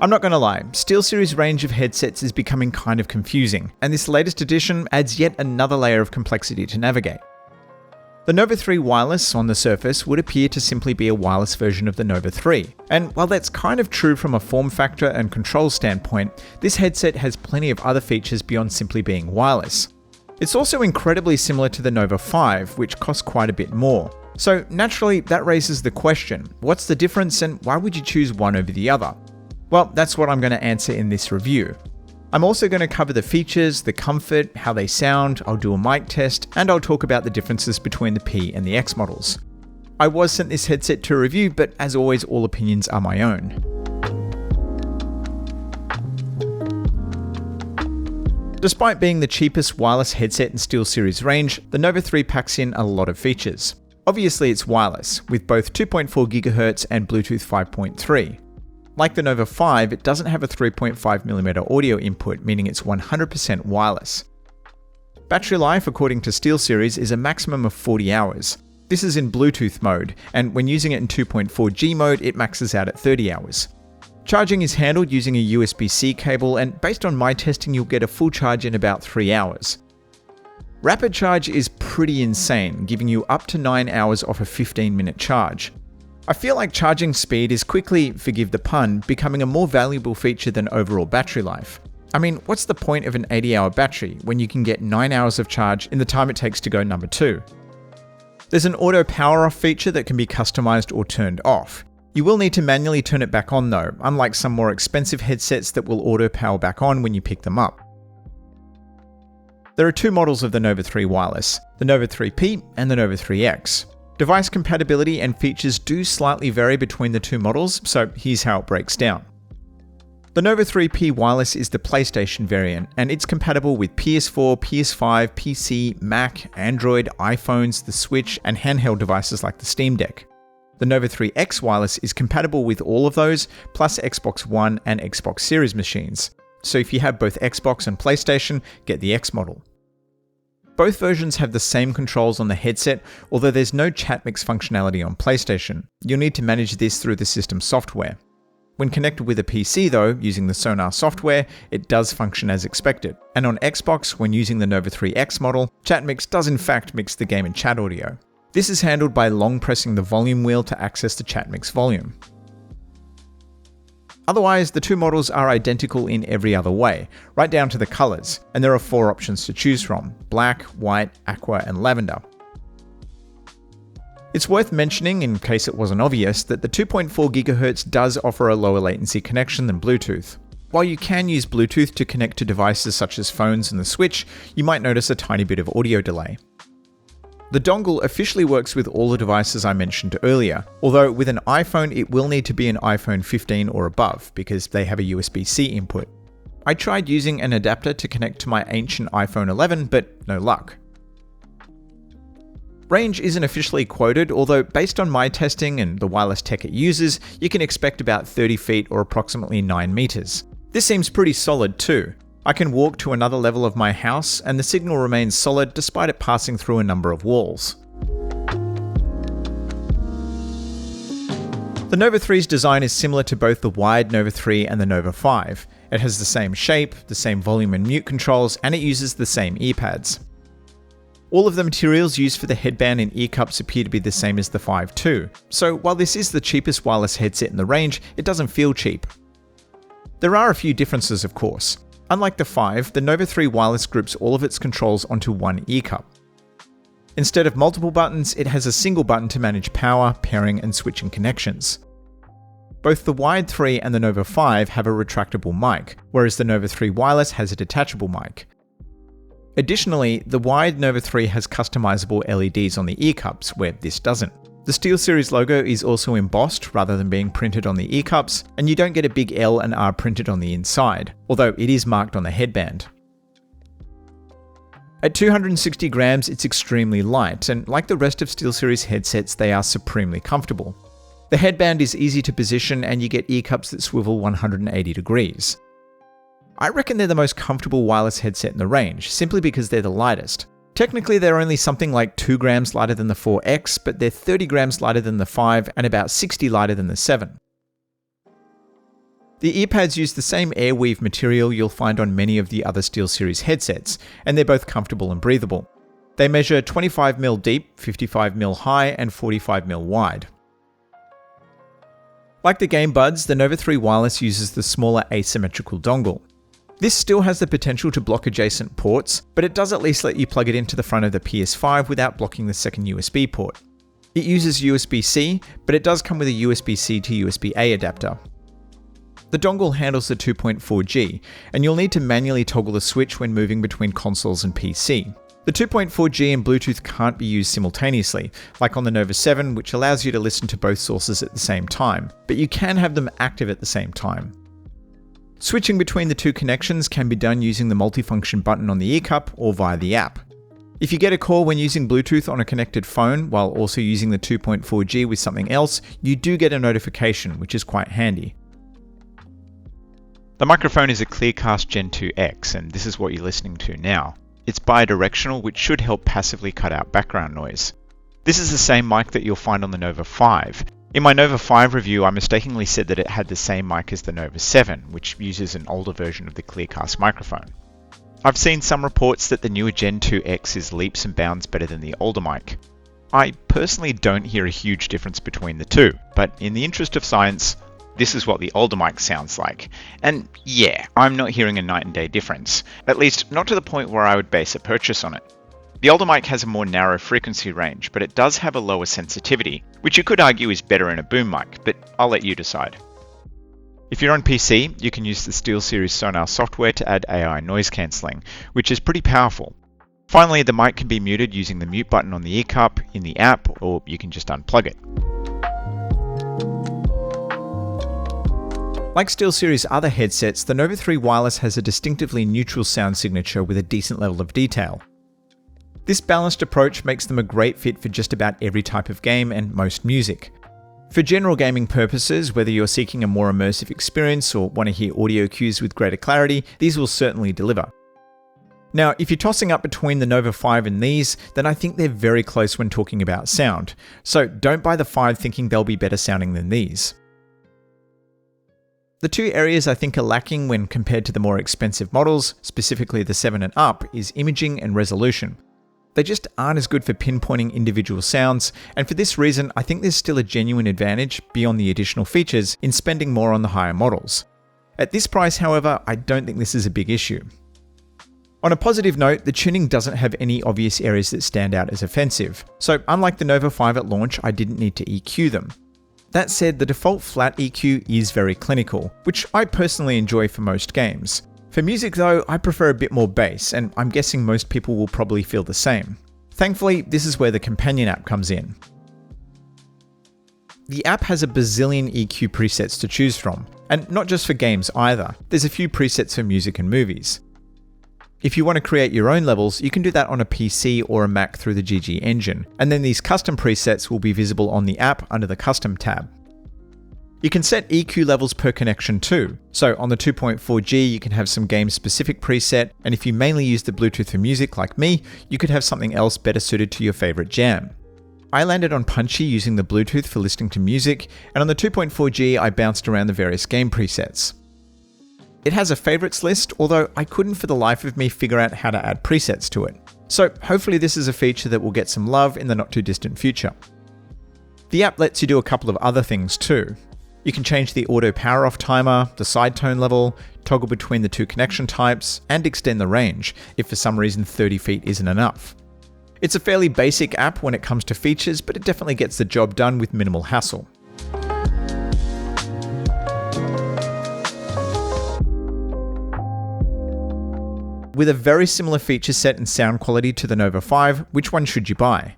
I'm not going to lie, SteelSeries' range of headsets is becoming kind of confusing, and this latest edition adds yet another layer of complexity to navigate. The Nova 3 wireless on the surface would appear to simply be a wireless version of the Nova 3, and while that's kind of true from a form factor and control standpoint, this headset has plenty of other features beyond simply being wireless. It's also incredibly similar to the Nova 5, which costs quite a bit more. So naturally, that raises the question, what's the difference and why would you choose one over the other? Well, that's what I'm going to answer in this review. I'm also going to cover the features, the comfort, how they sound, I'll do a mic test, and I'll talk about the differences between the P and the X models. I was sent this headset to review, but as always, all opinions are my own. Despite being the cheapest wireless headset in SteelSeries range, the Nova 3 packs in a lot of features. Obviously it's wireless, with both 2.4 GHz and Bluetooth 5.3. Like the Nova 5, it doesn't have a 3.5mm audio input, meaning it's 100% wireless. Battery life, according to SteelSeries, is a maximum of 40 hours. This is in Bluetooth mode, and when using it in 2.4G mode, it maxes out at 30 hours. Charging is handled using a USB-C cable, and based on my testing, you'll get a full charge in about 3 hours. Rapid charge is pretty insane, giving you up to 9 hours off a 15-minute charge. I feel like charging speed is quickly, forgive the pun, becoming a more valuable feature than overall battery life. I mean, what's the point of an 80-hour battery when you can get 9 hours of charge in the time it takes to go number 2? There's an auto power off feature that can be customized or turned off. You will need to manually turn it back on though, unlike some more expensive headsets that will auto power back on when you pick them up. There are two models of the Nova 3 wireless, the Nova 3P and the Nova 3X. Device compatibility and features do slightly vary between the two models, so here's how it breaks down. The Nova 3P wireless is the PlayStation variant, and it's compatible with PS4, PS5, PC, Mac, Android, iPhones, the Switch, and handheld devices like the Steam Deck. The Nova 3X wireless is compatible with all of those, plus Xbox One and Xbox Series machines. So if you have both Xbox and PlayStation, get the X model. Both versions have the same controls on the headset, although there's no chat mix functionality on PlayStation. You'll need to manage this through the system software. When connected with a PC though, using the Sonar software, it does function as expected. And on Xbox, when using the Nova 3X model, chat mix does in fact mix the game and chat audio. This is handled by long pressing the volume wheel to access the chat mix volume. Otherwise, the two models are identical in every other way, right down to the colors, and there are 4 options to choose from: black, white, aqua, and lavender. It's worth mentioning, in case it wasn't obvious, that the 2.4 GHz does offer a lower latency connection than Bluetooth. While you can use Bluetooth to connect to devices such as phones and the Switch, you might notice a tiny bit of audio delay. The dongle officially works with all the devices I mentioned earlier, although with an iPhone it will need to be an iPhone 15 or above because they have a USB-C input. I tried using an adapter to connect to my ancient iPhone 11, but no luck. Range isn't officially quoted, although based on my testing and the wireless tech it uses, you can expect about 30 feet or approximately 9 meters. This seems pretty solid too. I can walk to another level of my house, and the signal remains solid despite it passing through a number of walls. The Nova 3's design is similar to both the wired Nova 3 and the Nova 5. It has the same shape, the same volume and mute controls, and it uses the same earpads. All of the materials used for the headband and ear cups appear to be the same as the 5 too, so while this is the cheapest wireless headset in the range, it doesn't feel cheap. There are a few differences, of course. Unlike the 5, the Nova 3 wireless groups all of its controls onto one ear cup. Instead of multiple buttons, it has a single button to manage power, pairing, and switching connections. Both the wired 3 and the Nova 5 have a retractable mic, whereas the Nova 3 wireless has a detachable mic. Additionally, the wired Nova 3 has customizable LEDs on the ear cups, where this doesn't. The SteelSeries logo is also embossed rather than being printed on the ear cups, and you don't get a big L and R printed on the inside, although it is marked on the headband. At 260 grams, it's extremely light, and like the rest of SteelSeries headsets, they are supremely comfortable. The headband is easy to position, and you get ear cups that swivel 180 degrees. I reckon they're the most comfortable wireless headset in the range, simply because they're the lightest. Technically, they're only something like 2 grams lighter than the 4X, but they're 30 grams lighter than the 5 and about 60 lighter than the 7. The earpads use the same airweave material you'll find on many of the other SteelSeries headsets, and they're both comfortable and breathable. They measure 25mm deep, 55mm high, and 45mm wide. Like the Game Buds, the Nova 3 Wireless uses the smaller asymmetrical dongle. This still has the potential to block adjacent ports, but it does at least let you plug it into the front of the PS5 without blocking the second USB port. It uses USB-C, but it does come with a USB-C to USB-A adapter. The dongle handles the 2.4G, and you'll need to manually toggle the switch when moving between consoles and PC. The 2.4G and Bluetooth can't be used simultaneously, like on the Nova 7, which allows you to listen to both sources at the same time, but you can have them active at the same time. Switching between the two connections can be done using the multifunction button on the ear cup or via the app. If you get a call when using Bluetooth on a connected phone while also using the 2.4G with something else, you do get a notification, which is quite handy. The microphone is a Clearcast Gen 2X, and this is what you're listening to now. It's bidirectional, which should help passively cut out background noise. This is the same mic that you'll find on the Nova 5. In my Nova 5 review, I mistakenly said that it had the same mic as the Nova 7, which uses an older version of the Clearcast microphone. I've seen some reports that the newer Gen 2X is leaps and bounds better than the older mic. I personally don't hear a huge difference between the two, but in the interest of science, this is what the older mic sounds like. And yeah, I'm not hearing a night and day difference, at least not to the point where I would base a purchase on it. The older mic has a more narrow frequency range, but it does have a lower sensitivity, which you could argue is better in a boom mic, but I'll let you decide. If you're on PC, you can use the SteelSeries Sonar software to add AI noise cancelling, which is pretty powerful. Finally, the mic can be muted using the mute button on the ear cup, in the app, or you can just unplug it. Like SteelSeries' other headsets, the Nova 3 Wireless has a distinctively neutral sound signature with a decent level of detail. This balanced approach makes them a great fit for just about every type of game and most music. For general gaming purposes, whether you're seeking a more immersive experience or want to hear audio cues with greater clarity, these will certainly deliver. Now, if you're tossing up between the Nova 5 and these, then I think they're very close when talking about sound. So don't buy the 5 thinking they'll be better sounding than these. The two areas I think are lacking when compared to the more expensive models, specifically the 7 and up, is imaging and resolution. They just aren't as good for pinpointing individual sounds, and for this reason I think there's still a genuine advantage, beyond the additional features, in spending more on the higher models. At this price, however, I don't think this is a big issue. On a positive note, the tuning doesn't have any obvious areas that stand out as offensive, so unlike the Nova 5 at launch, I didn't need to EQ them. That said, the default flat EQ is very clinical, which I personally enjoy for most games. For music though, I prefer a bit more bass, and I'm guessing most people will probably feel the same. Thankfully, this is where the companion app comes in. The app has a bazillion EQ presets to choose from, and not just for games either. There's a few presets for music and movies. If you want to create your own levels, you can do that on a PC or a Mac through the GG engine, and then these custom presets will be visible on the app under the Custom tab. You can set EQ levels per connection too, so on the 2.4G you can have some game-specific preset, and if you mainly use the Bluetooth for music like me, you could have something else better suited to your favourite jam. I landed on Punchy using the Bluetooth for listening to music, and on the 2.4G I bounced around the various game presets. It has a favourites list, although I couldn't for the life of me figure out how to add presets to it. So hopefully this is a feature that will get some love in the not too distant future. The app lets you do a couple of other things too. You can change the auto power off timer, the side tone level, toggle between the two connection types, and extend the range, if for some reason 30 feet isn't enough. It's a fairly basic app when it comes to features, but it definitely gets the job done with minimal hassle. With a very similar feature set and sound quality to the Nova 5, which one should you buy?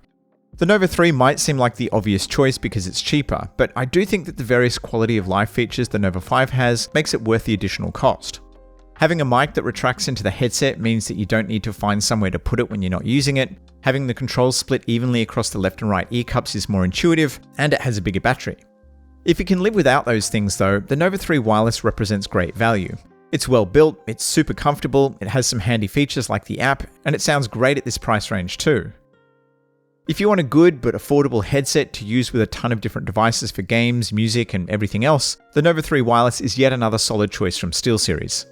The Nova 3 might seem like the obvious choice because it's cheaper, but I do think that the various quality of life features the Nova 5 has makes it worth the additional cost. Having a mic that retracts into the headset means that you don't need to find somewhere to put it when you're not using it. Having the controls split evenly across the left and right ear cups is more intuitive, and it has a bigger battery. If you can live without those things though, the Nova 3 Wireless represents great value. It's well built, it's super comfortable, it has some handy features like the app, and it sounds great at this price range too. If you want a good but affordable headset to use with a ton of different devices for games, music, and everything else, the Nova 3 Wireless is yet another solid choice from SteelSeries.